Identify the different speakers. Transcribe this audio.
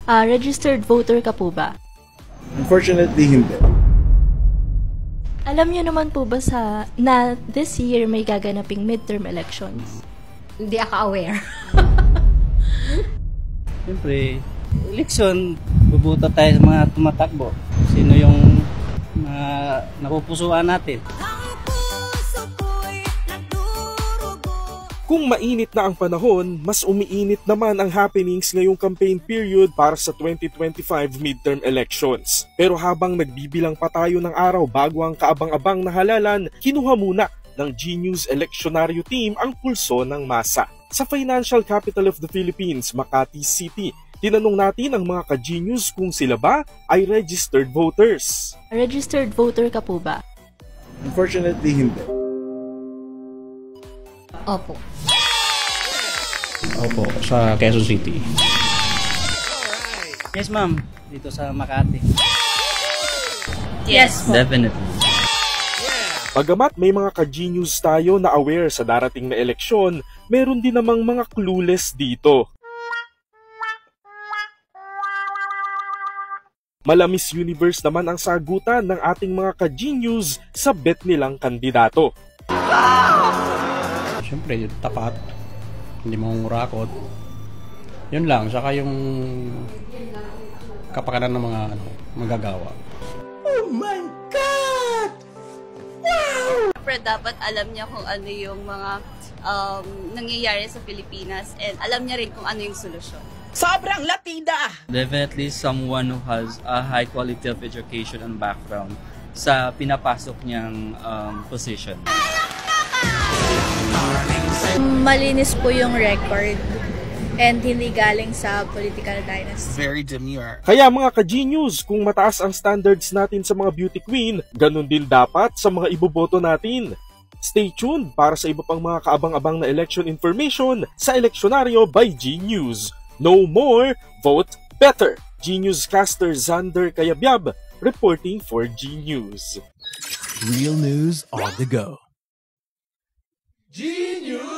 Speaker 1: Registered voter ka po ba?
Speaker 2: Unfortunately, hindi.
Speaker 1: Alam niyo naman po ba na this year may gaganaping midterm elections?
Speaker 3: Hindi ako aware.
Speaker 4: Siyempre, eleksyon, bubuto tayo sa mga tumatakbo. Sino yung napupusuan natin.
Speaker 5: Kung mainit na ang panahon, mas umiinit naman ang happenings ngayong campaign period para sa 2025 midterm elections. Pero habang nagbibilang pa tayo ng araw bago ang kaabang-abang na halalan, kinuha muna ng G-News Electionaryo Team ang pulso ng masa. Sa financial capital of the Philippines, Makati City, tinanong natin ang mga ka-G-News kung sila ba ay registered voters.
Speaker 1: Registered voter ka po ba?
Speaker 2: Unfortunately, hindi.
Speaker 3: Opo.
Speaker 6: Opo, sa Quezon City.
Speaker 4: Yes, ma'am. Dito sa Makati.
Speaker 3: Yes po.
Speaker 4: Definitely.
Speaker 5: Bagamat may mga ka-G-News tayo na aware sa darating na eleksyon, meron din namang mga clueless dito. Malamis Universe naman ang sagutan ng ating mga ka-G-News sa bet nilang kandidato.
Speaker 6: Siyempre, tapat. Hindi mangungurakot. Yun lang. Saka yung kapakanan ng mga magagawa.
Speaker 7: Oh my God! Wow!
Speaker 8: Siyempre, dapat alam niya kung ano yung mga nangyayari sa Pilipinas and alam niya rin kung ano yung solusyon.
Speaker 7: Sobrang latida!
Speaker 9: Definitely someone who has a high quality of education and background sa pinapasok niyang position.
Speaker 10: Malinis po yung record and hindi galing sa political dynasty.
Speaker 7: Very demure.
Speaker 5: Kaya mga ka-G-News, kung mataas ang standards natin sa mga beauty queen, ganun din dapat sa mga iboboto natin. Stay tuned para sa iba pang mga kaabang-abang na election information sa Electionaryo by G-News. No more, vote better. G-Newscaster Xander Cayabyab reporting for G-News.
Speaker 11: Real news on the go.
Speaker 7: G-News!